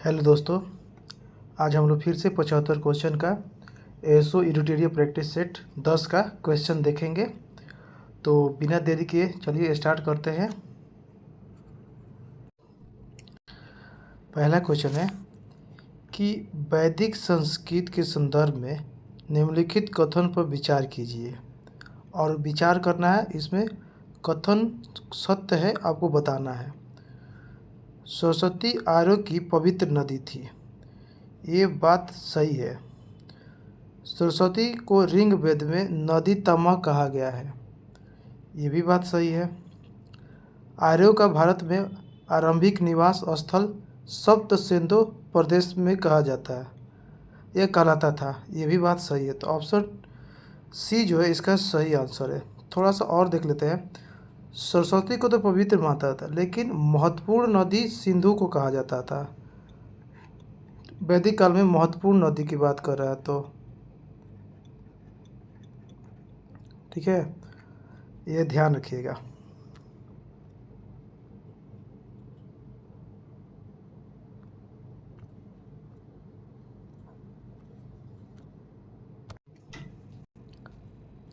Hello दोस्तों, आज हम लोग फिर से 75 क्वेश्चन का एसो इरिटेरिया प्रैक्टिस सेट 10 का क्वेश्चन देखेंगे। तो बिना देरी किए चलिए स्टार्ट करते हैं। पहला क्वेश्चन है कि वैदिक संस्कृत के संदर्भ में निम्नलिखित कथन पर विचार कीजिए। और विचार करना है, इसमें कथन सत्य है आपको बताना है। सरस्वती आर्यों की पवित्र नदी थी, ये बात सही है। सरस्वती को ऋग्वेद में नदी तमा कहा गया है, ये भी बात सही है। आर्यों का भारत में आरंभिक निवास स्थल सप्त सिंधु प्रदेश में कहा जाता है, यह कहलाता था, ये भी बात सही है। तो ऑप्शन सी जो है इसका सही आंसर है। थोड़ा सा और देख लेते हैं। सरस्वती को तो पवित्र मानता था, लेकिन महत्वपूर्ण नदी सिंधु को कहा जाता था। वैदिक काल में महत्वपूर्ण नदी की बात कर रहा है, तो ठीक है, ये ध्यान रखिएगा।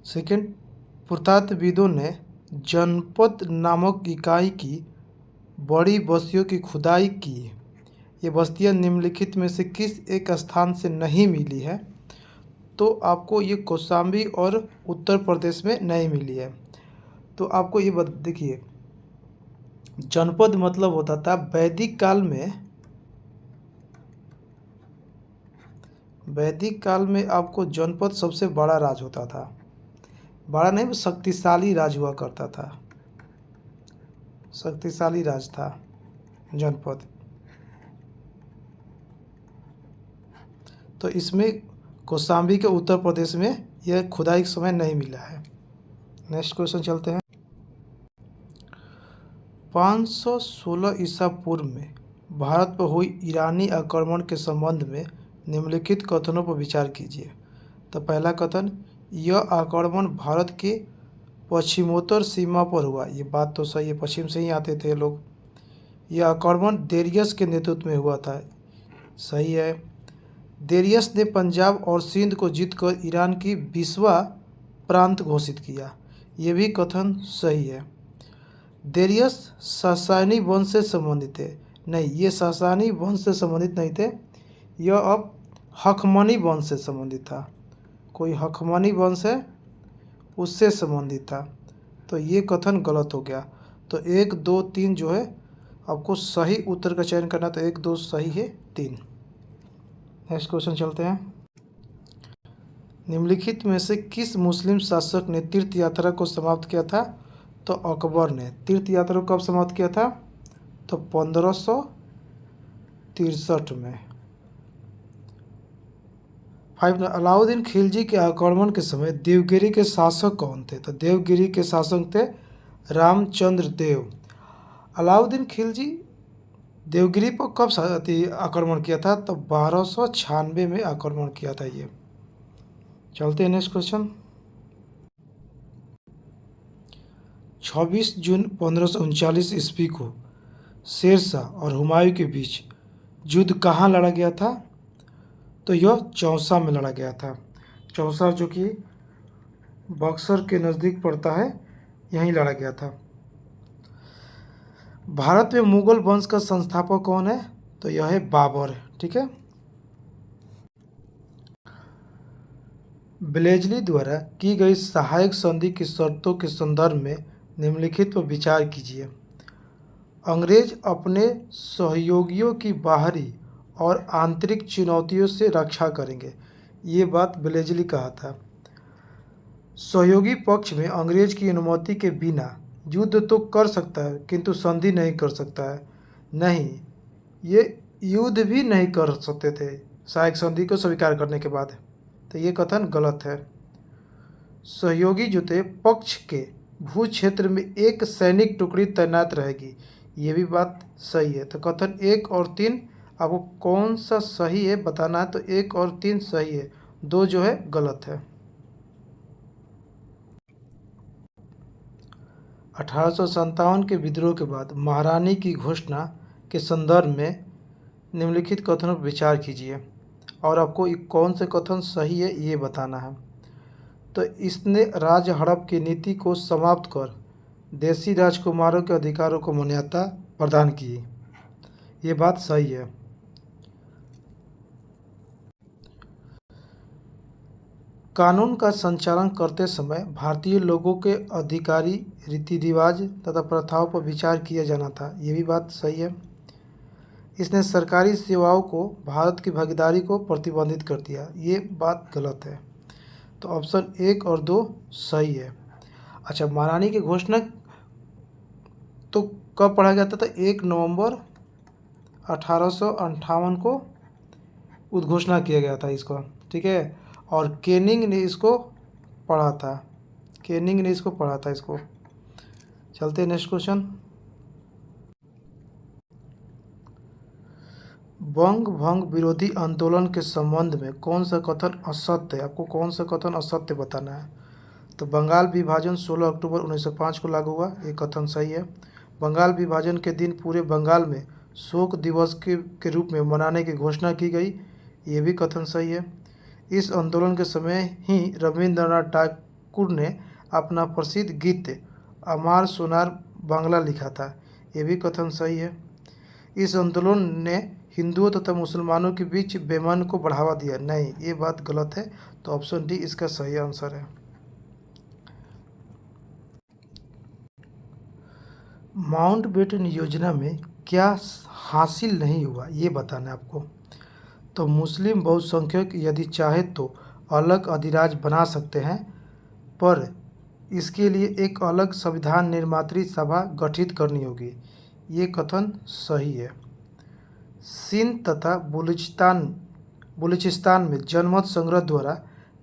सेकंड, पुरातत्वविदों ने जनपद नामक इकाई की बड़ी बस्तियों की खुदाई की। ये बस्तियां निम्नलिखित में से किस एक स्थान से नहीं मिली है? तो आपको ये कौशाम्बी और उत्तर प्रदेश में नहीं मिली है। तो आपको ये देखिए, जनपद मतलब होता था वैदिक काल में आपको जनपद सबसे बड़ा राज होता था। बड़ा नहीं, शक्तिशाली राज हुआ करता था, शक्तिशाली राज था जनपद। तो इसमें कौशाम्बी के उत्तर प्रदेश में यह खुदाई के समय नहीं मिला है। नेक्स्ट क्वेश्चन चलते हैं। 516 ईसा पूर्व में भारत पर हुई ईरानी आक्रमण के संबंध में निम्नलिखित कथनों पर विचार कीजिए। तो पहला कथन, यह आक्रमण भारत के पश्चिमोत्तर सीमा पर हुआ, ये बात तो सही है, पश्चिम से ही आते थे लोग। यह आक्रमण देरियस के नेतृत्व में हुआ था, सही है। देरियस ने पंजाब और सिंध को जीतकर ईरान की 20वां प्रांत घोषित किया, ये भी कथन सही है। देरियस सासानी वंश से संबंधित थे, नहीं, ये सासानी वंश से संबंधित नहीं थे, यह अब हखमनी वंश से संबंधित था। कोई हखमनी वंश है उससे संबंधित था, तो ये कथन गलत हो गया। तो 1, 2, 3 जो है आपको सही उत्तर का चयन करना, तो 1, 2 सही है, 3। नेक्स्ट क्वेश्चन चलते हैं। निम्नलिखित में से किस मुस्लिम शासक ने तीर्थ यात्रा को समाप्त किया था? तो अकबर ने तीर्थ यात्रा को कब समाप्त किया था? तो 1563 में। 5, अलाउद्दीन खिलजी के आक्रमण के समय देवगिरी के शासक कौन थे? तो देवगिरी के शासक थे रामचंद्र देव। अलाउद्दीन खिलजी देवगिरी पर कब आक्रमण किया था? तो 1296 में आक्रमण किया था ये। चलते हैं नेक्स्ट क्वेश्चन। 26 जून 1539 ईस्वी को शेरशाह और हुमायूं के बीच युद्ध कहाँ लड़ा गया था? तो यह चौसा में लड़ा गया था। चौसा जो कि बक्सर के नज़दीक पड़ता है, यहीं लड़ा गया था। भारत में मुगल वंश का संस्थापक कौन है? तो यह है बाबर, ठीक है। ब्लेजली द्वारा की गई सहायक संधि की शर्तों के संदर्भ में निम्नलिखित पर विचार कीजिए। अंग्रेज अपने सहयोगियों की बाहरी और आंतरिक चुनौतियों से रक्षा करेंगे, ये बात ब्लेजली कहा था। सहयोगी पक्ष में अंग्रेज की अनुमति के बिना युद्ध तो कर सकता है, किंतु संधि नहीं कर सकता है। नहीं, ये युद्ध भी नहीं कर सकते थे सहायक संधि को स्वीकार करने के बाद, तो ये कथन गलत है। सहयोगी जुते पक्ष के भू क्षेत्र में एक सैनिक टुकड़ी तैनात रहेगी, ये भी बात सही है। तो कथन 1 और 3 आपको कौन सा सही है बताना है, तो 1 और 3 सही है, 2 जो है गलत है। 1857 के विद्रोह के बाद महारानी की घोषणा के संदर्भ में निम्नलिखित कथनों पर विचार कीजिए और आपको कौन से कथन सही है ये बताना है। तो इसने राज हड़प की नीति को समाप्त कर देसी राजकुमारों के अधिकारों को मान्यता प्रदान की। ये बात सही है। कानून का संचालन करते समय भारतीय लोगों के अधिकारी रीति रिवाज तथा प्रथाओं पर विचार किया जाना था। ये भी बात सही है। इसने सरकारी सेवाओं को भारत की भागीदारी को प्रतिबंधित कर दिया। ये बात गलत है। तो ऑप्शन 1 और 2 सही है। अच्छा, महारानी की घोषणा तो कब पढ़ा गया था? 1 नवंबर 1858 को उद्घोषणा किया गया था इसको, ठीक है। और केनिंग ने इसको पढ़ा था, इसको। चलते हैं नेक्स्ट क्वेश्चन। बंग भंग विरोधी आंदोलन के संबंध में कौन सा कथन असत्य है? आपको कौन सा कथन असत्य बताना है। तो बंगाल विभाजन 16 अक्टूबर 1905 को लागू हुआ, ये कथन सही है। बंगाल विभाजन के दिन पूरे बंगाल में शोक दिवस के रूप में मनाने की घोषणा की गई, ये भी कथन सही है। इस आंदोलन के समय ही रविंद्रनाथ टैगोर ने अपना प्रसिद्ध गीत अमार सोनार बांग्ला लिखा था, ये भी कथन सही है। इस आंदोलन ने हिंदुओं तथा मुसलमानों के बीच बेईमानी को बढ़ावा दिया, नहीं, ये बात गलत है। तो ऑप्शन डी इसका सही आंसर है। माउंटबेटन योजना में क्या हासिल नहीं हुआ, ये बताना है आपको। तो मुस्लिम बहुसंख्यक यदि चाहे तो अलग अधिराज्य बना सकते हैं, पर इसके लिए एक अलग संविधान निर्मात्री सभा गठित करनी होगी, ये कथन सही है। सिंध तथा बलूचिस्तान में जनमत संग्रह द्वारा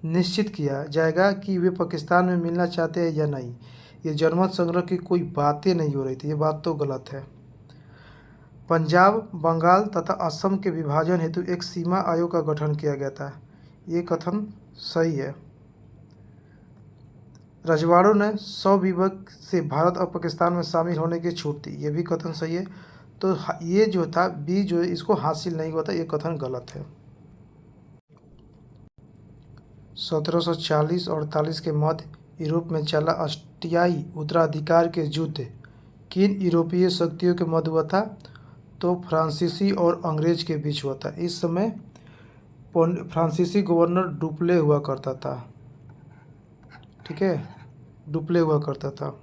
निश्चित किया जाएगा कि वे पाकिस्तान में मिलना चाहते हैं या नहीं। ये जनमत संग्रह की कोई बातें नहीं हो रही थी, ये बात तो गलत है। पंजाब, बंगाल तथा असम के विभाजन हेतु एक सीमा आयोग का गठन किया गया था, ये कथन सही है। रजवाड़ों ने स्वविभक्त से भारत और पाकिस्तान में शामिल होने की छूट दी, ये भी कथन सही है। तो ये जो था बी, जो इसको हासिल नहीं हुआ था, ये कथन गलत है। 1740 और 48 के मध्य यूरोप में चला अष्टियाई उत्तराधिकार के युद्ध किन यूरोपीय शक्तियों के मध्य हुआ था? तो फ्रांसीसी और अंग्रेज के बीच हुआ था। इस समय फ्रांसीसी गवर्नर डुप्ले हुआ करता था, ठीक है, डुप्ले हुआ करता था।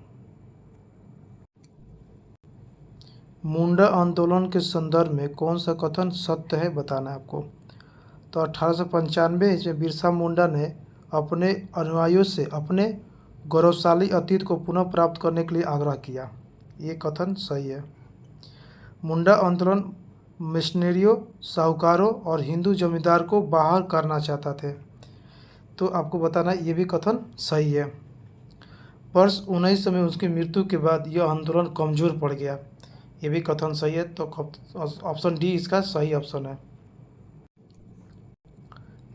मुंडा आंदोलन के संदर्भ में कौन सा कथन सत्य है, बताना है आपको। तो 1895 इसमें बिरसा मुंडा ने अपने अनुयायियों से अपने गौरवशाली अतीत को पुनः प्राप्त करने के लिए आग्रह किया, ये कथन सही है। मुंडा आंदोलन मिशनरियों, साहूकारों और हिंदू जमींदार को बाहर करना चाहता थे, तो आपको बताना है ये भी कथन सही है। वर्ष 1900 में उसकी मृत्यु के बाद यह आंदोलन कमज़ोर पड़ गया, ये भी कथन सही है। तो ऑप्शन डी इसका सही ऑप्शन है।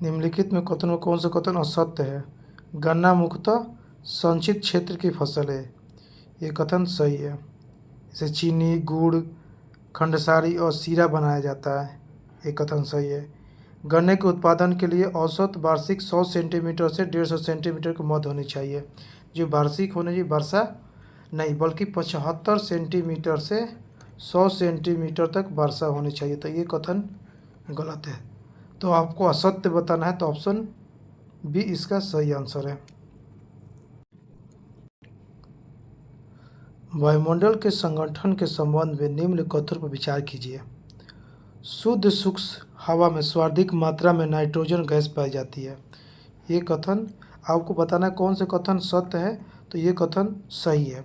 निम्नलिखित में कथन में कौन सा कथन असत्य है? गन्ना मुख्यतः संचित क्षेत्र की फसल है, ये कथन सही है। इसे चीनी, गुड़, खंडसारी और शीरा बनाया जाता है, ये कथन सही है। गन्ने के उत्पादन के लिए औसत वार्षिक 100 सेंटीमीटर से 150 सेंटीमीटर की मध्य होनी चाहिए। जो वार्षिक होने चाहिए वर्षा नहीं, बल्कि 75 सेंटीमीटर से 100 सेंटीमीटर तक वर्षा होनी चाहिए, तो ये कथन गलत है। तो आपको असत्य बताना है, तो ऑप्शन बी इसका सही आंसर है। वायुमंडल के संगठन के संबंध में निम्न कथनों पर विचार कीजिए। शुद्ध शुष्क हवा में सर्वाधिक मात्रा में नाइट्रोजन गैस पाई जाती है, ये कथन आपको बताना है कौन से कथन सत्य है, तो ये कथन सही है।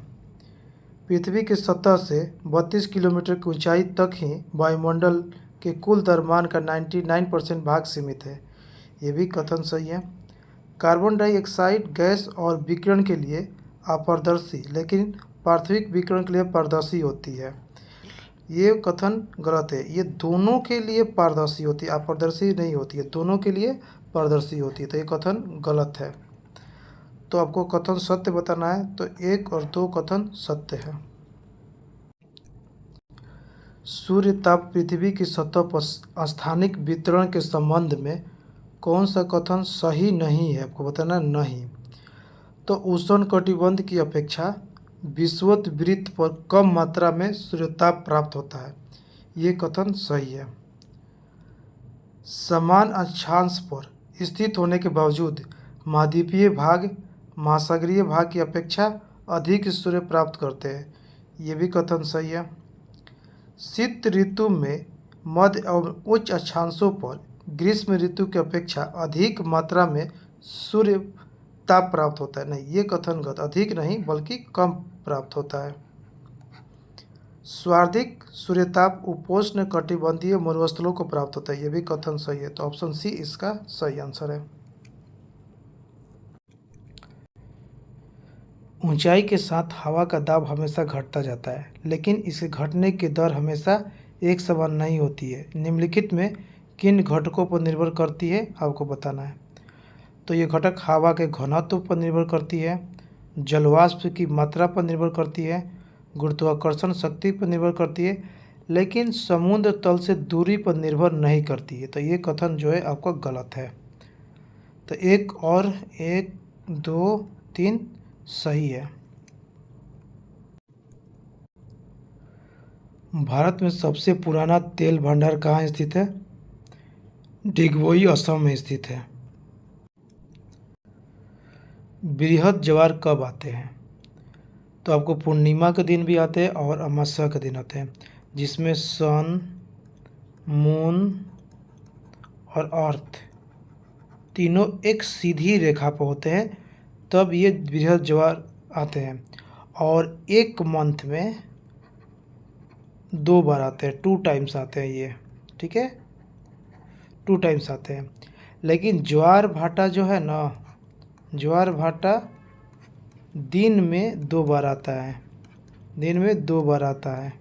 पृथ्वी की सतह से 32 किलोमीटर की ऊंचाई तक ही वायुमंडल के कुल द्रव्यमान का 99% भाग सीमित है, ये भी कथन सही है। कार्बन डाइऑक्साइड गैस और विकिरण के लिए अपारदर्शी लेकिन पार्थिविक विकिरण के लिए पारदर्शी होती है, ये कथन गलत है। ये दोनों के लिए पारदर्शी होती है, अपारदर्शी नहीं होती है, दोनों के लिए पारदर्शी होती है, तो ये कथन गलत है। तो आपको कथन सत्य बताना है, तो 1 और 2 कथन सत्य है। सूर्य ताप पृथ्वी की सतह पर स्थानिक वितरण के संबंध में कौन सा कथन सही नहीं है? आपको बताना नहीं। तो उष्णकटिबंध की अपेक्षा विषुवत वृत्त पर कम मात्रा में सूर्यताप प्राप्त होता है, ये कथन सही है। समान अक्षांश पर स्थित होने के बावजूद महाद्वीपीय भाग महासागरीय भाग की अपेक्षा अधिक सूर्य प्राप्त करते हैं, ये भी कथन सही है। शीत ऋतु में मध्य एवं उच्च अक्षांशों पर ग्रीष्म ऋतु की अपेक्षा अधिक मात्रा में सूर्य ताप प्राप्त होता है, नहीं ये कथन गलत, अधिक नहीं बल्कि कम प्राप्त होता है। सर्वाधिक सूर्यताप उपोष्ण कटिबंधीय मरुस्थलों को प्राप्त होता है, ये भी कथन सही है। तो ऑप्शन सी इसका सही आंसर है। ऊंचाई के साथ हवा का दाब हमेशा घटता जाता है, लेकिन इसके घटने की दर हमेशा एक समान नहीं होती है। निम्नलिखित में किन घटकों पर निर्भर करती है, आपको बताना है। तो ये घटक हवा के घनत्व पर निर्भर करती है, जलवाष्प की मात्रा पर निर्भर करती है, गुरुत्वाकर्षण शक्ति पर निर्भर करती है, लेकिन समुद्र तल से दूरी पर निर्भर नहीं करती है। तो ये कथन जो है आपका गलत है। तो 1 और 1 2 3 सही है। भारत में सबसे पुराना तेल भंडार कहाँ स्थित है? डिगबोई असम में स्थित है। बृहद ज्वार कब आते हैं? तो आपको पूर्णिमा के दिन भी आते हैं और अमावस्या के दिन आते हैं, जिसमें सन, मून और अर्थ तीनों एक सीधी रेखा पर होते हैं, तब ये बृहद ज्वार आते हैं। और एक मंथ में 2 बार आते हैं, 2 टाइम्स आते हैं ये, ठीक है, 2 टाइम्स आते हैं। लेकिन ज्वार भाटा जो है ना, ज्वार भाटा दिन में 2 बार आता है, दिन में 2 बार आता है,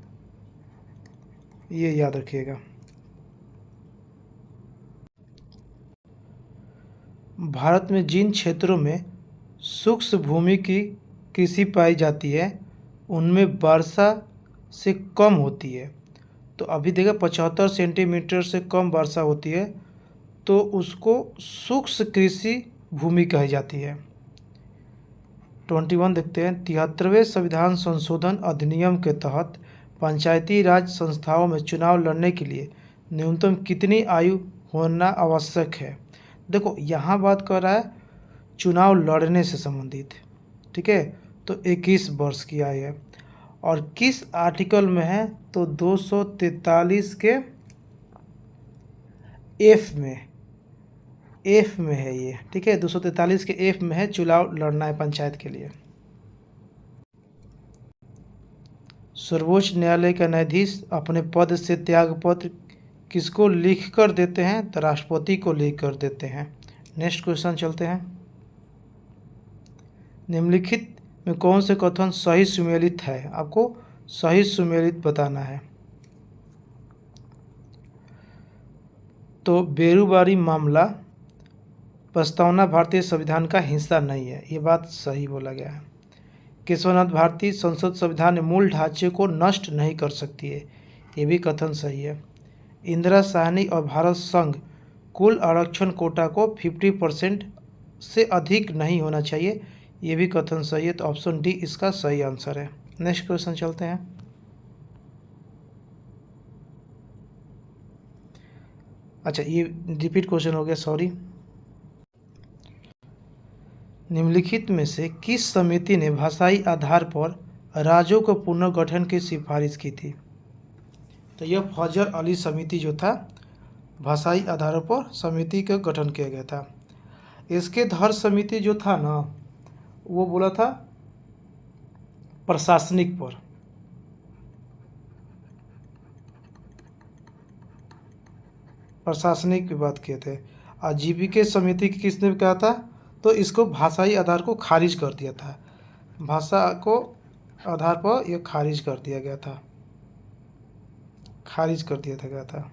ये याद रखिएगा। भारत में जिन क्षेत्रों में शुष्क भूमि की कृषि पाई जाती है उनमें वर्षा से कम होती है। तो अभी देखा 75 सेंटीमीटर से कम वर्षा होती है, तो उसको शुष्क कृषि भूमि कही जाती है। 21 देखते हैं। 73वें संविधान संशोधन अधिनियम के तहत पंचायती राज संस्थाओं में चुनाव लड़ने के लिए न्यूनतम कितनी आयु होना आवश्यक है? देखो यहाँ बात कर रहा है चुनाव लड़ने से संबंधित, ठीक है, तो 21 वर्ष की आयु है। और किस आर्टिकल में है? तो 243 के एफ में है ये, ठीक है, 243 के एफ में है, चुनाव लड़ना है पंचायत के लिए। सर्वोच्च न्यायालय का न्यायाधीश अपने पद से त्यागपत्र किसको लिख कर देते हैं? तो राष्ट्रपति को लिख कर देते हैं। नेक्स्ट क्वेश्चन चलते हैं। निम्नलिखित में कौन से कथन सही सुमेलित है? आपको सही सुमेलित बताना है। तो बेरुबारी मामला प्रस्तावना भारतीय संविधान का हिस्सा नहीं है, ये बात सही बोला गया है। केशवनाथ भारती संसद संविधान मूल ढांचे को नष्ट नहीं कर सकती है, ये भी कथन सही है। इंदिरा साहनी और भारत संघ कुल आरक्षण कोटा को 50% से अधिक नहीं होना चाहिए, ये भी कथन सही है। तो ऑप्शन डी इसका सही आंसर है। नेक्स्ट क्वेश्चन चलते हैं। अच्छा ये रिपीट क्वेश्चन हो गया, सॉरी। निम्नलिखित में से किस समिति ने भाषाई आधार पर राज्यों को पुनर्गठन की सिफारिश की थी? तो यह फजल अली समिति जो था, भाषाई आधारों पर समिति का गठन किया गया था। इसके धर समिति जो था ना, वो बोला था प्रशासनिक पर। प्रशासनिक की बात किए थे। और जीपीके समिति की किसने कहा था? तो इसको भाषाई आधार को खारिज कर दिया था, भाषा को आधार पर यह खारिज कर दिया गया था, खारिज कर दिया गया था।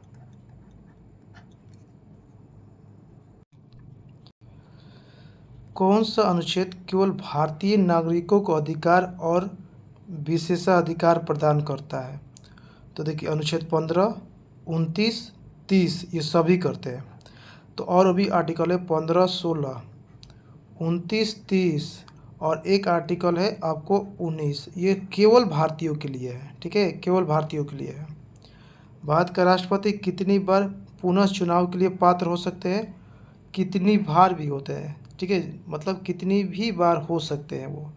कौन सा अनुच्छेद केवल भारतीय नागरिकों को अधिकार और विशेषाधिकार प्रदान करता है? तो देखिए अनुच्छेद 15, 29, 30 ये सभी करते हैं। तो और अभी आर्टिकल है 15, 16, 29, 30 और एक आर्टिकल है आपको 19, ये केवल भारतीयों के लिए है। ठीक है, केवल भारतीयों के लिए है। भारत का राष्ट्रपति कितनी बार पुनः चुनाव के लिए पात्र हो सकते हैं, कितनी बार भी होते हैं। ठीक है, मतलब कितनी भी बार हो सकते हैं वो।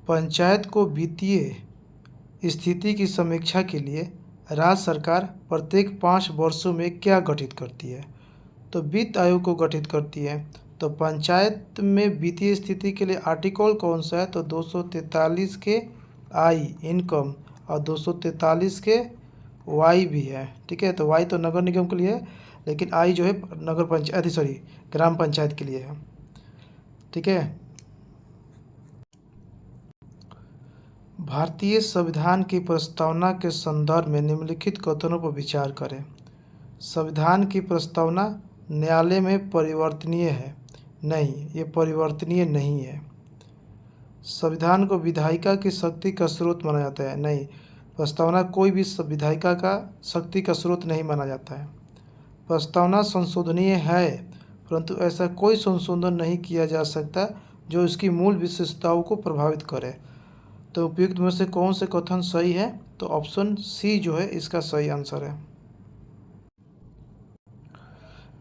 पंचायत को वित्तीय स्थिति की समीक्षा के लिए राज्य सरकार प्रत्येक 5 वर्षों में क्या गठित करती है, तो वित्त आयोग को गठित करती है। तो पंचायत में वित्तीय स्थिति के लिए आर्टिकल कौन सा है, तो 243 के आई इनकम और 243 के वाई भी है। ठीक है, तो वाई तो नगर निगम के लिए है, लेकिन आई जो है नगर पंचायत सॉरी ग्राम पंचायत के लिए है। ठीक है, भारतीय संविधान की प्रस्तावना के संदर्भ में निम्नलिखित कथनों पर विचार करें। संविधान की प्रस्तावना न्यायालय में परिवर्तनीय है, नहीं, ये परिवर्तनीय नहीं है। संविधान को विधायिका की शक्ति का स्रोत माना जाता है, नहीं, प्रस्तावना कोई भी विधायिका का शक्ति का स्रोत नहीं माना जाता है। प्रस्तावना संशोधनीय है, परंतु ऐसा कोई संशोधन नहीं किया जा सकता जो इसकी मूल विशेषताओं को प्रभावित करे। तो उपयुक्त में से कौन से कथन सही है, तो ऑप्शन सी जो है इसका सही आंसर है।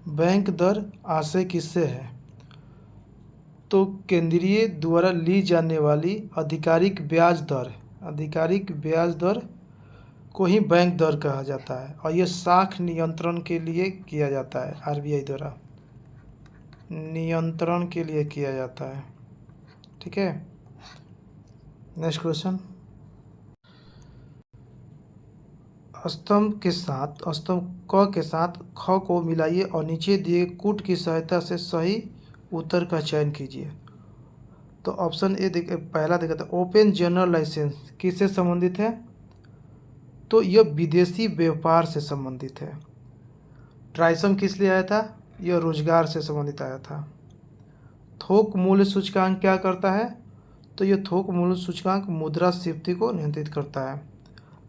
बैंक दर आशय किससे है, तो केंद्रीय द्वारा ली जाने वाली आधिकारिक ब्याज दर को ही बैंक दर कहा जाता है और यह साख नियंत्रण के लिए किया जाता है, आरबीआई द्वारा नियंत्रण के लिए किया जाता है। ठीक है, नेक्स्ट क्वेश्चन। स्तंभ क के साथ ख को मिलाइए और नीचे दिए कूट की सहायता से सही उत्तर का चयन कीजिए। तो ऑप्शन ए पहला देखा था, ओपन जनरल लाइसेंस किससे संबंधित है, तो यह विदेशी व्यापार से संबंधित है। ट्राइसम किस लिए आया था, यह रोजगार से संबंधित आया था। थोक मूल्य सूचकांक क्या करता है, तो यह थोक मूल्य सूचकांक मुद्रास्फीति को नियंत्रित करता है।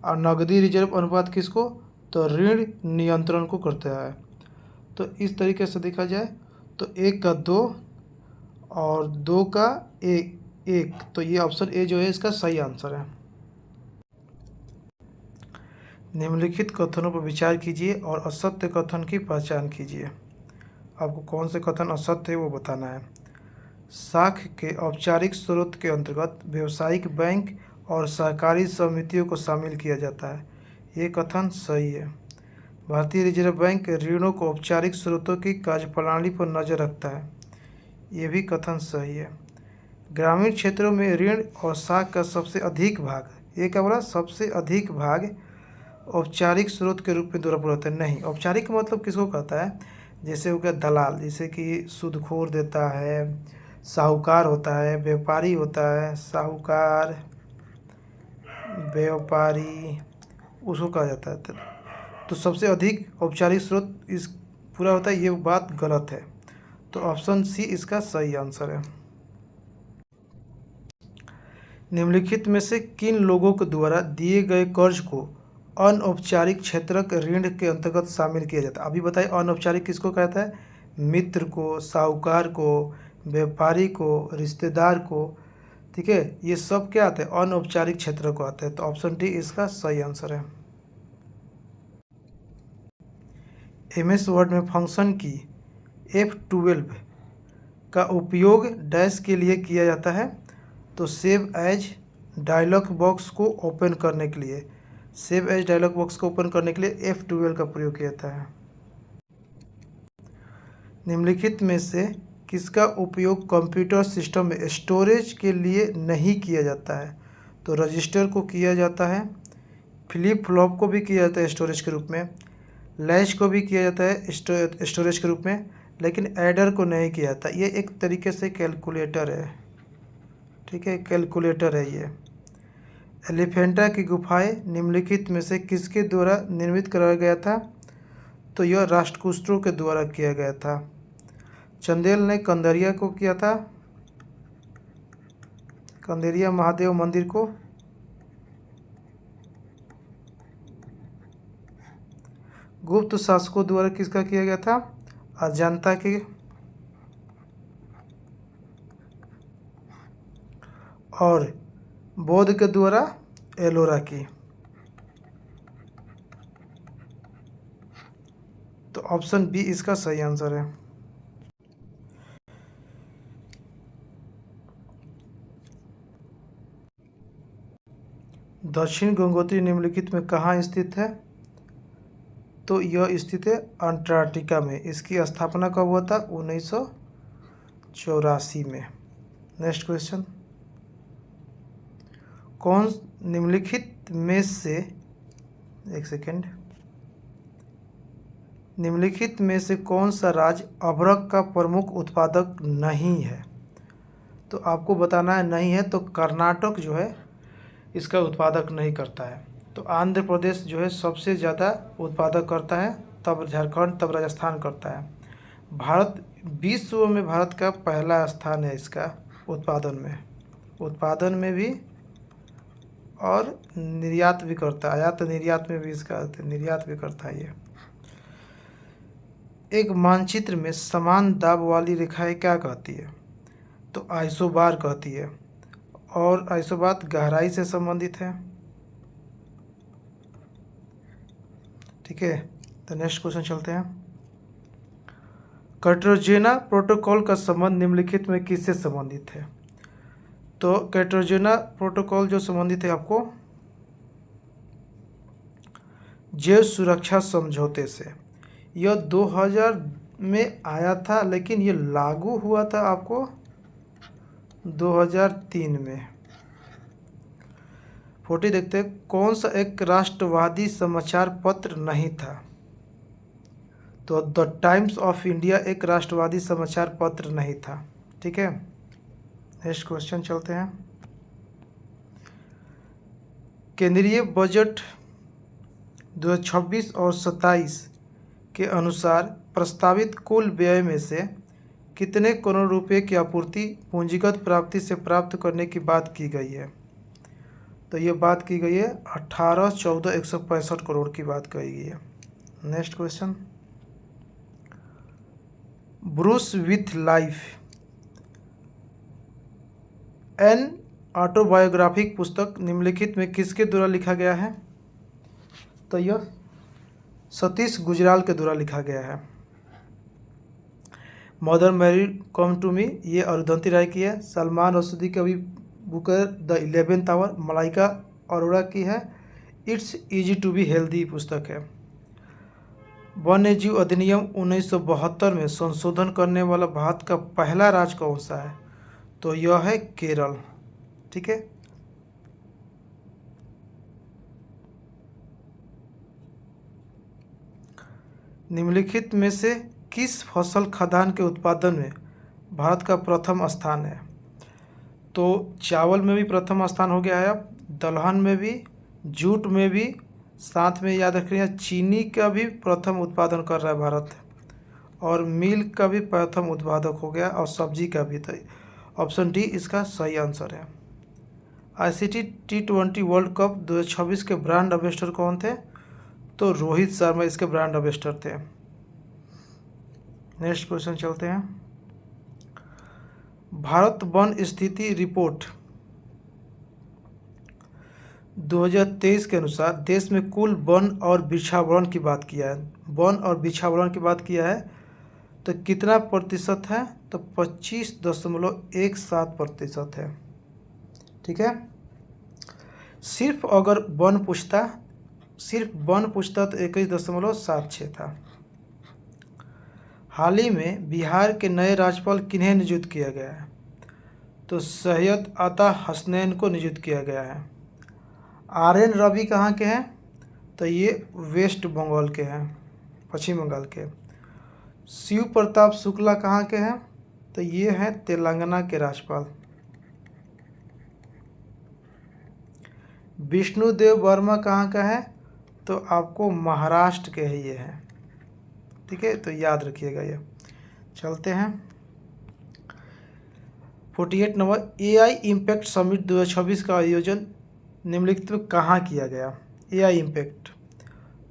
और नकदी रिजर्व अनुपात किसको, तो ऋण नियंत्रण को करता है। तो इस तरीके से देखा जाए तो 1 का 2 और 2 का 1, तो ये ऑप्शन ए जो है इसका सही आंसर है। निम्नलिखित कथनों पर विचार कीजिए और असत्य कथन की पहचान कीजिए। आपको कौन से कथन असत्य है वो बताना है। साख के औपचारिक स्रोत के अंतर्गत व्यावसायिक बैंक और सहकारी समितियों को शामिल किया जाता है, ये कथन सही है। भारतीय रिजर्व बैंक ऋणों को औपचारिक स्रोतों की कार्यप्रणाली पर नज़र रखता है, ये भी कथन सही है। ग्रामीण क्षेत्रों में ऋण और साख का सबसे अधिक भाग, ये क्या बोला, सबसे अधिक भाग औपचारिक स्रोत के रूप में द्वारा पूरा होता है, नहीं, औपचारिक का मतलब किसको कहता है, जैसे हो गया दलाल, जैसे कि सूदखोर देता है, साहूकार होता है, व्यापारी होता है, साहूकार व्यापारी उसको कहा जाता है। तो सबसे अधिक औपचारिक स्रोत इस पूरा होता है, ये बात गलत है। तो ऑप्शन सी इसका सही आंसर है। निम्नलिखित में से किन लोगों के द्वारा दिए गए कर्ज को अनौपचारिक क्षेत्रक ऋण के अंतर्गत शामिल किया जाता है। अभी बताइए अनौपचारिक किसको कहता है, मित्र को, साहूकार को, व्यापारी को, रिश्तेदार को। ठीक है, ये सब क्या आते हैं, अनौपचारिक क्षेत्र को आते हैं। तो ऑप्शन डी इसका सही आंसर है। एमएस वर्ड में फंक्शन की F12 का उपयोग डैश के लिए किया जाता है, तो सेव एज डायलॉग बॉक्स को ओपन करने के लिए, सेव एज डायलॉग बॉक्स को ओपन करने के लिए F12 का प्रयोग किया जाता है। निम्नलिखित में से किसका उपयोग कंप्यूटर सिस्टम में स्टोरेज के लिए नहीं किया जाता है, तो रजिस्टर को किया जाता है, फ्लिप फ्लॉप को भी किया जाता है स्टोरेज के रूप में, लैच को भी किया जाता है स्टोरेज के रूप में, लेकिन एडर को नहीं किया जाता। ये एक तरीके से कैलकुलेटर है। ठीक है, कैलकुलेटर है ये। एलिफेंटा की गुफाएं निम्नलिखित में से किसके द्वारा निर्मित कराया गया था, तो यह राष्ट्रकूटों के द्वारा किया गया था। चंदेल ने कंदरिया को किया था, कंदेरिया महादेव मंदिर को, गुप्त शासकों द्वारा किसका किया गया था? अजंता के। और बौद्ध के द्वारा एलोरा की। तो ऑप्शन बी इसका सही आंसर है। दक्षिण गंगोत्री निम्नलिखित में कहाँ स्थित है? तो यह स्थित है अंटार्कटिका में। इसकी स्थापना कब हुआ था? 1984 में। नेक्स्ट क्वेश्चन, कौन निम्नलिखित में से एक सेकेंड निम्नलिखित में से कौन सा राज्य अभ्रक का प्रमुख उत्पादक नहीं है? तो आपको बताना है नहीं है, तो कर्नाटक जो है इसका उत्पादक नहीं करता है। तो आंध्र प्रदेश जो है सबसे ज़्यादा उत्पादक करता है, तब झारखंड, तब राजस्थान करता है। भारत विश्व में भारत का पहला स्थान है इसका उत्पादन में भी, और निर्यात भी करता है। आयात निर्यात में भी इसका निर्यात भी करता है ये। एक मानचित्र में समान दाब वाली रेखाएं क्या कहती है? तो आइसोबार कहती है। और आइसोबार गहराई से संबंधित है। ठीक है, तो नेक्स्ट क्वेश्चन चलते हैं। कार्टाजेना प्रोटोकॉल का संबंध निम्नलिखित में किससे संबंधित है? तो कार्टाजेना प्रोटोकॉल जो संबंधित है आपको जैव सुरक्षा समझौते से। यह 2000 में आया था, लेकिन ये लागू हुआ था आपको 2003 में। फोटो देखते हैं, कौन सा एक राष्ट्रवादी समाचार पत्र नहीं था? तो द टाइम्स ऑफ इंडिया एक राष्ट्रवादी समाचार पत्र नहीं था। ठीक है, नेक्स्ट क्वेश्चन चलते हैं। केंद्रीय बजट 2026 और 27 के अनुसार प्रस्तावित कुल व्यय में से कितने करोड़ रुपए की आपूर्ति पूंजीगत प्राप्ति से प्राप्त करने की बात की गई है? तो ये बात की गई है 18-14-165 करोड़ की बात कही गई है। Next question, brush with life an autobiographic पुस्तक निम्नलिखित में किसके द्वारा लिखा गया है? तो यह सतीश गुजराल के द्वारा लिखा गया है। Mother Mary come to me ये अरुंधति राय की है। सलमान रशदी का भी बुक है the 11th our, Malaika Arora की है। It's easy to be healthy पुस्तक है। वन्य जीव अधिनियम 1972 में संशोधन करने वाला भारत का पहला राज्य कौन सा है? तो यह है केरल। ठीक है, निम्नलिखित में से किस फसल खाद्यान्न के उत्पादन में भारत का प्रथम स्थान है? तो चावल में भी प्रथम स्थान हो गया है, अब दलहन में भी, जूट में भी, साथ में याद रखिए चीनी का भी प्रथम उत्पादन कर रहा है भारत, और मिल्क का भी प्रथम उत्पादक हो गया, और सब्जी का भी। तो ऑप्शन डी इसका सही आंसर है। ICC T20 वर्ल्ड कप 2026 के ब्रांड एम्बेसडर कौन थे? तो रोहित शर्मा इसके ब्रांड एम्बेसडर थे। नेक्स्ट क्वेश्चन चलते हैं। भारत वन स्थिति रिपोर्ट 2023 के अनुसार देश में कुल वन और वृक्षावरण की बात किया है। वन और वृक्षावरण की बात किया है तो कितना प्रतिशत है? तो 25.17% है। ठीक है, सिर्फ वन पूछता तो 21.76 था। हाल ही में बिहार के नए राज्यपाल किन्हें नियुक्त किया गया है? तो सैयद अता हसनैन को नियुक्त किया गया है। RN रवि कहाँ के हैं? तो ये वेस्ट बंगाल के हैं, पश्चिम बंगाल के। शिव प्रताप शुक्ला कहाँ के हैं? तो ये हैं तेलंगाना के राज्यपाल। विष्णुदेव वर्मा कहाँ का है? तो आपको महाराष्ट्र के ही ये हैं। ठीक है, तो याद रखिएगा ये। चलते हैं 48 नंबर, AI इम्पैक्ट समिट 2026 का आयोजन निम्नलिखित में कहाँ किया गया? AI इम्पैक्ट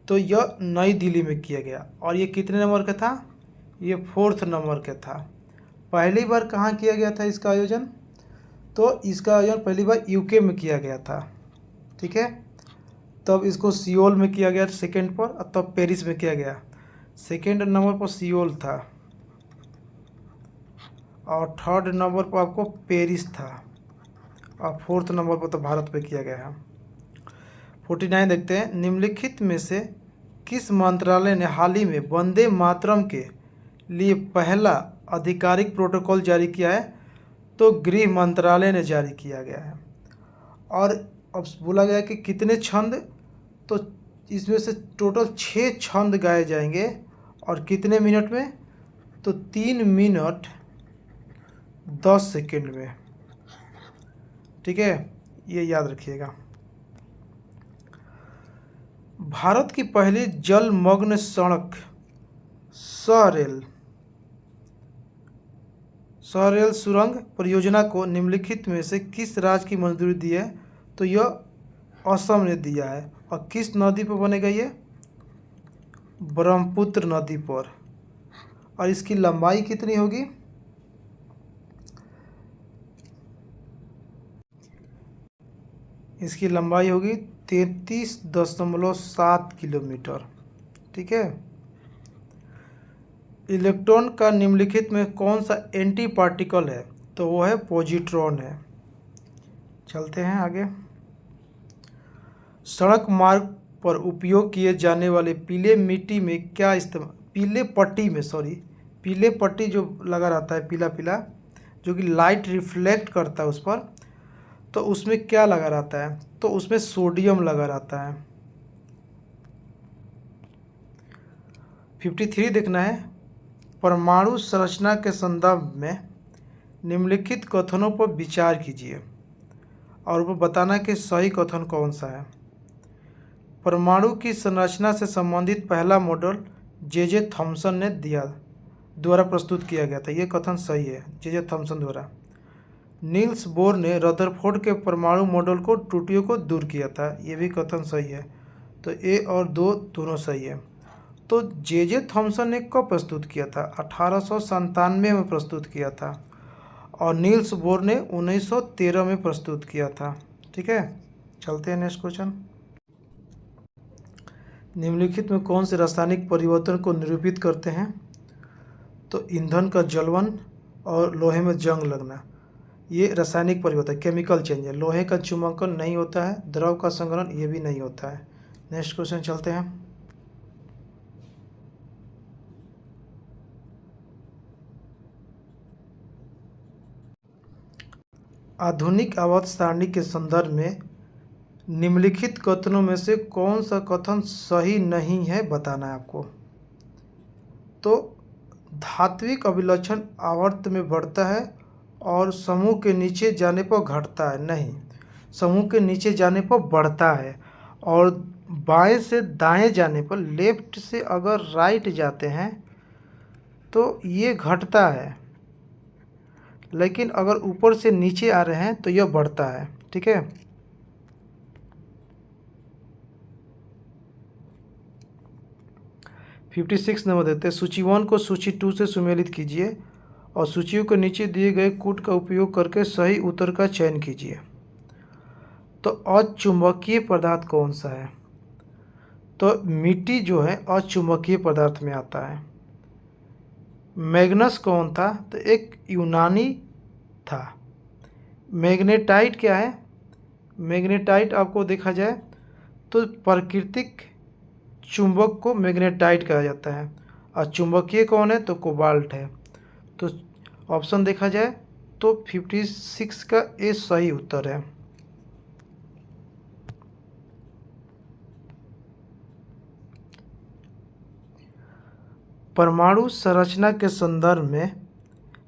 तो यह नई दिल्ली में किया गया। और ये कितने नंबर का था? ये 4th नंबर का था। पहली बार कहाँ किया गया था इसका आयोजन? तो इसका आयोजन पहली बार यूके में किया गया था, ठीक है। तब इसको सियोल में किया गया सेकेंड पर, और तब पेरिस में किया गया। सेकेंड नंबर पर सियोल था और थर्ड नंबर पर आपको पेरिस था, और 4th नंबर पर तो भारत पे किया गया है। 49 देखते हैं, निम्नलिखित में से किस मंत्रालय ने हाल ही में वंदे मातरम के लिए पहला आधिकारिक प्रोटोकॉल जारी किया है? तो गृह मंत्रालय ने जारी किया गया है। और अब बोला गया कि कितने छंद, तो इसमें से टोटल 6 छंद गाए जाएंगे। और कितने मिनट में? तो 3 मिनट 10 सेकेंड में, ठीक है, ये याद रखिएगा। भारत की पहली जलमग्न सड़क सरेल सुरंग परियोजना को निम्नलिखित में से किस राज्य की मंजूरी दी है? तो यह असम ने दिया है। और किस नदी पर बनेगा ये? ब्रह्मपुत्र नदी पर। और इसकी लंबाई कितनी होगी? इसकी लंबाई होगी 33.7 किलोमीटर, ठीक है। इलेक्ट्रॉन का निम्नलिखित में कौन सा एंटी पार्टिकल है? तो वो है पॉजिट्रॉन है। चलते हैं आगे। सड़क मार्ग पर उपयोग किए जाने वाले पीले पट्टी जो लगा रहता है पीला पीला, जो कि लाइट रिफ्लेक्ट करता है उस पर, तो उसमें क्या लगा रहता है? तो उसमें सोडियम लगा रहता है। 53 देखना है, परमाणु संरचना के संदर्भ में निम्नलिखित कथनों पर विचार कीजिए और वो बताना कि सही कथन कौन सा है। परमाणु की संरचना से संबंधित पहला मॉडल जे थॉमसन ने द्वारा प्रस्तुत किया गया था। ये कथन सही है, जे थॉमसन द्वारा। नील्स बोर ने रदरफोर्ड के परमाणु मॉडल को त्रुटियों को दूर किया था। ये भी कथन सही है। तो ए और दो दोनों सही है। तो जे थॉमसन ने कब प्रस्तुत किया था? 1897 में प्रस्तुत किया था। और नील्स बोर ने 1913 में प्रस्तुत किया था, ठीक है। चलते हैं नेक्स्ट क्वेश्चन। निम्नलिखित में कौन से रासायनिक परिवर्तन को निरूपित करते हैं? तो ईंधन का जलवन और लोहे में जंग लगना, ये रासायनिक परिवर्तन, केमिकल चेंज है। लोहे का चुंबकन नहीं होता है, द्रव का संग्रहण ये भी नहीं होता है। नेक्स्ट क्वेश्चन चलते हैं। आधुनिक आवर्त सारणी के संदर्भ में निम्नलिखित कथनों में से कौन सा कथन सही नहीं है, बताना है आपको। तो धात्विक अभिलक्षण आवर्त में बढ़ता है और समूह के नीचे जाने पर घटता है। नहीं, समूह के नीचे जाने पर बढ़ता है, और बाएं से दाएं जाने पर, लेफ्ट से अगर राइट जाते हैं तो ये घटता है, लेकिन अगर ऊपर से नीचे आ रहे हैं तो यह बढ़ता है, ठीक है। फिफ्टी 56 नंबर देते हैं, सूची 1 को सूची 2 से सुमेलित कीजिए और सूचियों के नीचे दिए गए कूट का उपयोग करके सही उत्तर का चयन कीजिए। तो अचुंबकीय पदार्थ कौन सा है? तो मिट्टी जो है अचुंबकीय पदार्थ में आता है। मैग्नस कौन था? तो एक यूनानी था। मैग्नेटाइट क्या है? मैग्नेटाइट आपको देखा जाए तो प्राकृतिक चुंबक को मैग्नेटाइट कहा जाता है। और चुंबकीय कौन है? तो कोबाल्ट है। तो ऑप्शन देखा जाए तो 56 का ए सही उत्तर है। परमाणु संरचना के संदर्भ में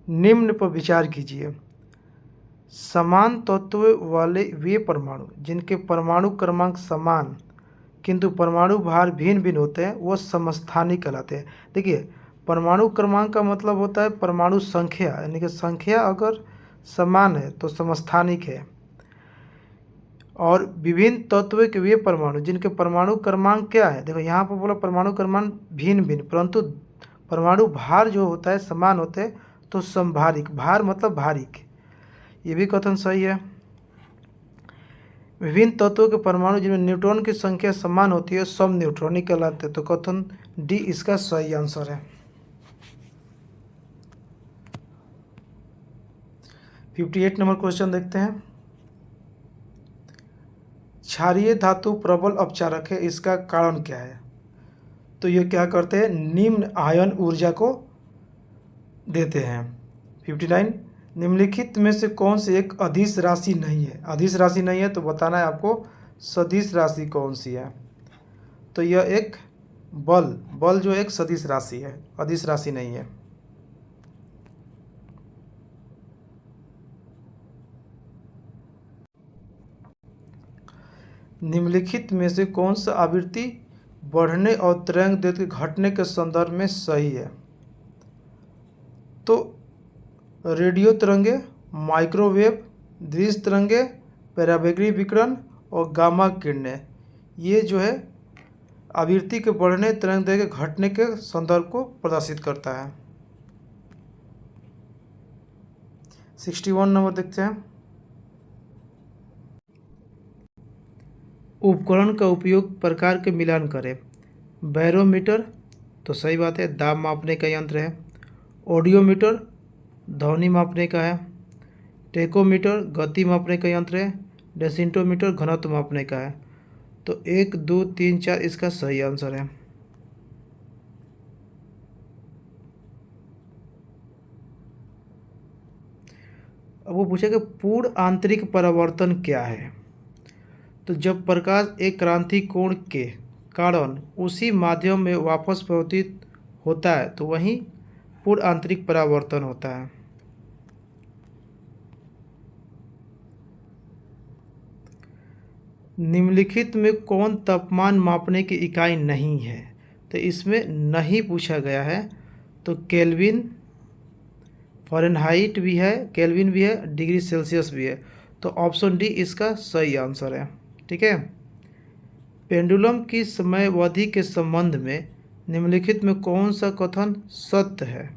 निम्न पर विचार कीजिए। समान तत्व वाले वे परमाणु जिनके परमाणु क्रमांक समान किंतु परमाणु भार भिन्न भिन्न होते हैं वो समस्थानिक कहलाते हैं। देखिए, परमाणु क्रमांक का मतलब होता है परमाणु संख्या, यानी कि संख्या अगर समान है तो समस्थानिक है। और विभिन्न तत्व के वे परमाणु जिनके परमाणु क्रमांक क्या है, देखो यहाँ पर बोला परमाणु क्रमांक भिन्न भिन्न, परंतु परमाणु भार जो होता है समान होते हैं, तो समभारिक, भार मतलब भारिक, ये भी कथन सही है। विभिन्न तत्वों के परमाणु जिनमें न्यूट्रॉन की संख्या समान होती है सम न्यूट्रॉनिक कहलाते हैं, तो कथन डी इसका सही आंसर है। 58 नंबर क्वेश्चन देखते हैं। क्षारीय धातु प्रबल अपचारक है, इसका कारण क्या है? तो ये क्या करते हैं, निम्न आयन ऊर्जा को देते हैं। 59 निम्नलिखित में से कौन सी एक अदिश राशि नहीं है? अदिश राशि नहीं है तो बताना है आपको सदिश राशि कौन सी है। तो यह एक बल जो एक सदिश राशि है, अदिश राशि नहीं है। निम्नलिखित में से कौन सा आवृत्ति बढ़ने और तरंग दैर्घ्य घटने के संदर्भ में सही है? तो रेडियो तरंगे, माइक्रोवेव, दृश्य तरंगे, पराबैंगनी विकिरण और गामा किरणें, ये जो है आवृत्ति के बढ़ने तरंग दैर्घ्य घटने के संदर्भ को प्रदर्शित करता है। 61 नंबर देखते हैं। उपकरण का उपयोग प्रकार के मिलान करें। बैरोमीटर तो सही बात है, दाब मापने का यंत्र है। ऑडियोमीटर ध्वनि मापने का है। टेकोमीटर गति मापने का यंत्र है। डेसिंटोमीटर घनत्व मापने का है। तो 1 2 3 4 इसका सही आंसर है। अब वो पूछेगा पूर्ण आंतरिक परावर्तन क्या है? तो जब प्रकाश एक क्रांति कोण के कारण उसी माध्यम में वापस परावर्तित होता है तो वही पूर्ण आंतरिक परावर्तन होता है। निम्नलिखित में कौन तापमान मापने की इकाई नहीं है? तो इसमें नहीं पूछा गया है, तो केल्विन, फ़ारेनहाइट भी है, केल्विन भी है, डिग्री सेल्सियस भी है। तो ऑप्शन डी इसका सही आंसर है। ठीक है। पेंडुलम की समयावधि के संबंध में निम्नलिखित में कौन सा कथन सत्य है?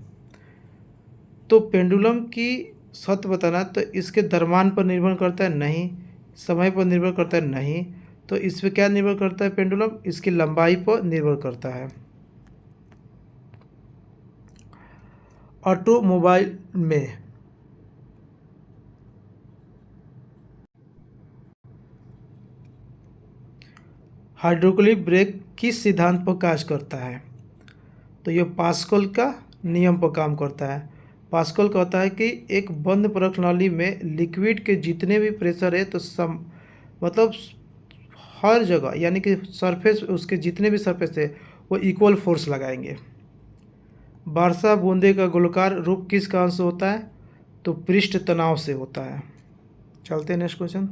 तो पेंडुलम की सत्य बताना, तो इसके द्रव्यमान पर निर्भर करता है, नहीं। समय पर निर्भर करता है, नहीं। तो इस पर क्या निर्भर करता है पेंडुलम? इसकी लंबाई पर निर्भर करता है। ऑटोमोबाइल में हाइड्रोलिक ब्रेक किस सिद्धांत पर कार्य करता है? तो ये पास्कल का नियम पर काम करता है। पास्कल कहता है कि एक बंद प्रणाली में लिक्विड के जितने भी प्रेशर है तो मतलब हर जगह, यानी कि सरफेस, उसके जितने भी सरफेस है वो इक्वल फोर्स लगाएंगे। वर्षा बूंदे का गोलाकार रूप किस कारण से होता है? तो पृष्ठ तनाव से होता है। चलते हैं नेक्स्ट क्वेश्चन।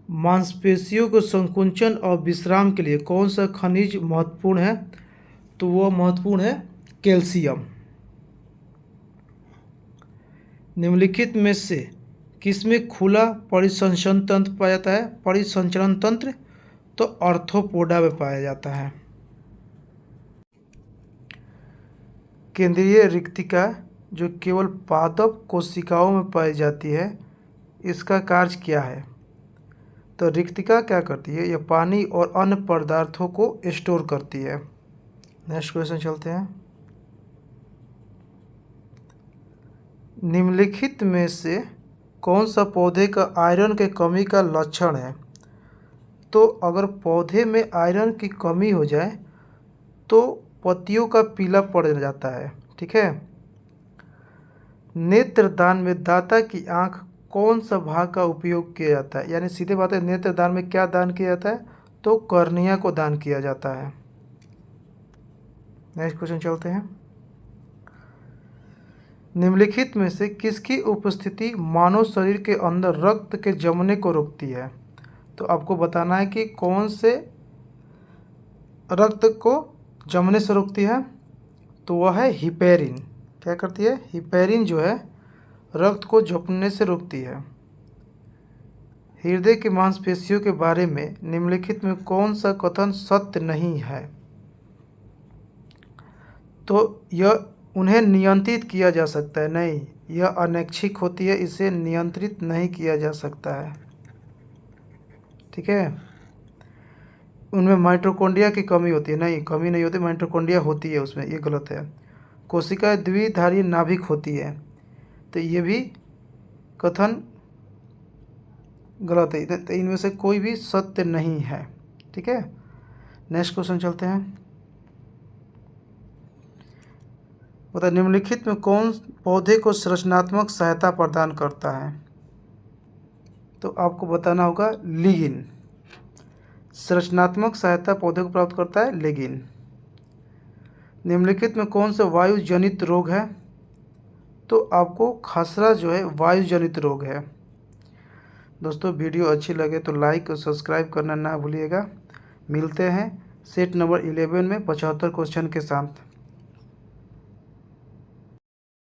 मांसपेशियों को संकुचन और विश्राम के लिए कौन सा खनिज महत्वपूर्ण है? तो वह महत्वपूर्ण है कैल्शियम। निम्नलिखित में से किसमें खुला परिसंचरण तंत्र पाया जाता है? परिसंचरण तंत्र तो आर्थ्रोपोडा में पाया जाता है। केंद्रीय रिक्तिका जो केवल पादप कोशिकाओं में पाई जाती है, इसका कार्य क्या है? तो रिक्तिका क्या करती है? यह पानी और अन्य पदार्थों को स्टोर करती है। नेक्स्ट क्वेश्चन चलते हैं। निम्नलिखित में से कौन सा पौधे का आयरन के कमी का लक्षण है? तो अगर पौधे में आयरन की कमी हो जाए तो पत्तियों का पीला पड़ जाता है। ठीक है। नेत्रदान में दाता की आँख कौन सा भाग का उपयोग किया जाता है? यानी सीधे बात है, नेत्रदान में क्या दान किया जाता है? तो कॉर्निया को दान किया जाता है। नेक्स्ट क्वेश्चन चलते हैं। निम्नलिखित में से किसकी उपस्थिति मानव शरीर के अंदर रक्त के जमने को रोकती है? तो आपको बताना है कि कौन से रक्त को जमने से रोकती है। तो वह है हिपेरिन। क्या करती है? हिपेरिन जो है रक्त को झपकने से रोकती है। हृदय की मांसपेशियों के बारे में निम्नलिखित में कौन सा कथन सत्य नहीं है? तो यह उन्हें नियंत्रित किया जा सकता है, नहीं, यह अनैच्छिक होती है, इसे नियंत्रित नहीं किया जा सकता है। ठीक है। उनमें माइटोकॉन्ड्रिया की कमी होती है, नहीं, कमी नहीं होती, माइटोकॉन्ड्रिया होती है उसमें, ये गलत है। कोशिकाएं द्विधारी नाभिक होती है, तो ये भी कथन गलत है। तो इनमें से कोई भी सत्य नहीं है। ठीक है, नेक्स्ट क्वेश्चन चलते हैं। बता, निम्नलिखित में कौन पौधे को संरचनात्मक सहायता प्रदान करता है? तो आपको बताना होगा लिगिन। संरचनात्मक सहायता पौधे को प्राप्त करता है लिगिन। निम्नलिखित में कौन सा वायु जनित रोग है? तो आपको खसरा जो है वायु जनित रोग है। दोस्तों, वीडियो अच्छी लगे तो लाइक और सब्सक्राइब करना ना भूलिएगा। मिलते हैं सेट नंबर 11 में 75 क्वेश्चन के साथ।